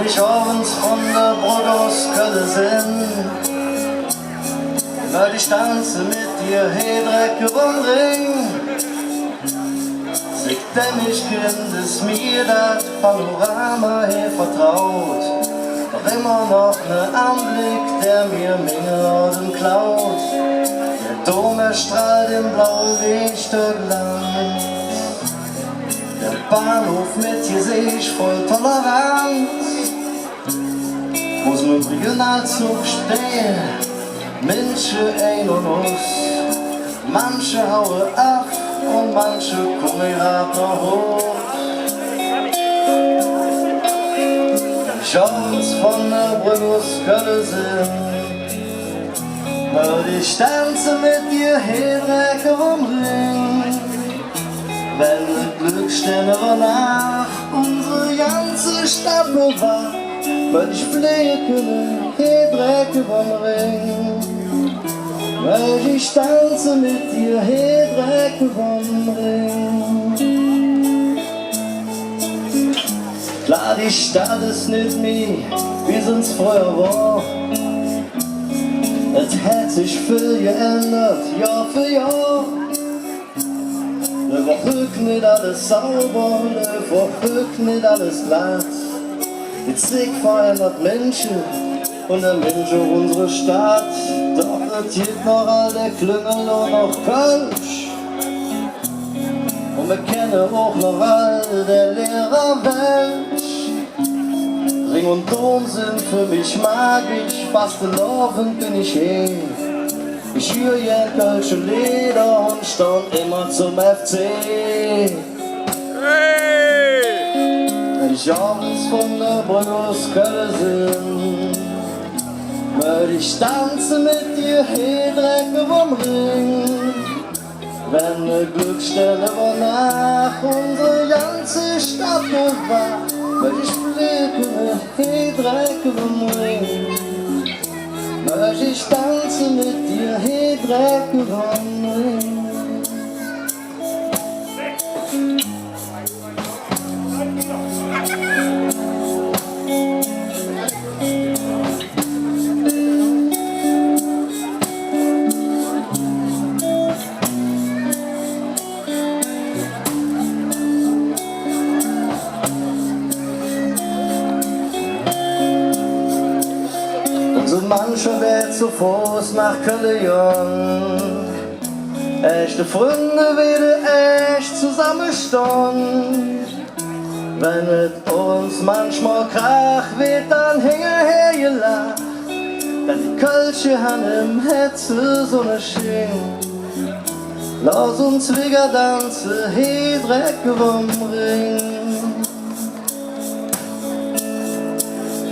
ich abends von der Brücke aus Köln sind, weil ich tanze mit dir, hey Dreck überm Ring. Ich denn ich kind es mir das Panorama hier vertraut, doch immer noch ne Anblick, der mir Mingelorden klaut. Der Dom erstrahlt im blauen Weg lang. Der Bahnhof mit hier seh ich voll Toleranz, wo's mit dem Regionalzug steht, Menschen ein und aus. Manche hauen ab und manche kommen grad noch hoch. Ich abends von der Brücke aus Köln sind, weil ich tanze mit dir hier Dreck am Ring. Wenn die Glückssterne über Nacht unsere ganze Stadt bewacht, weil ich fliegen können, hier Dreck überm Ring. Weil ich tanze mit dir, hier Dreck überm Ring. Klar, die Stadt ist nicht mehr, wie sonst früher war. Es hat sich viel geändert, Jahr für Jahr. Überrück nicht alles sauber, überrück nicht alles glatt. Jetzt sich verändert Menschen und der Mensch auch unsere Stadt. Doch es gibt noch alle Klüngel und noch Kölsch. Und wir kennen auch noch all der Lehrer Welsch. Ring und Dom sind für mich magisch, fast in Laufen bin ich hin. Ich höre ja kölsche Lieder und stand immer zum FC. Hey! Wenn ich abends von der Brücke aus Köln sind, weil ich tanze mit dir, hey Dreck überm Ring. Wenn ne Glückssterne über Nacht unsere ganze Stadt bewacht, weil ich fliege, hey Dreck überm Ring. Weil ich tanze mit dir, hey Dreck überm Ring. So mancher wird zu Fuß nach Köln. Echte Freunde wieder echt zusammenstehen. Wenn es uns manchmal krach wird, dann hinterher gelacht. Denn die Kölsche haben im Hetze so ne Sching. Lass uns wieder tanzen, hey Dreck überm Ring.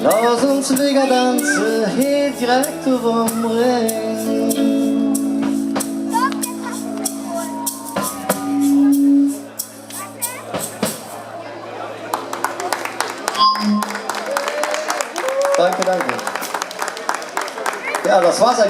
Lass uns wieder tanzen, hier direkt überm Ring. Danke, danke. Ja, das war's eigentlich.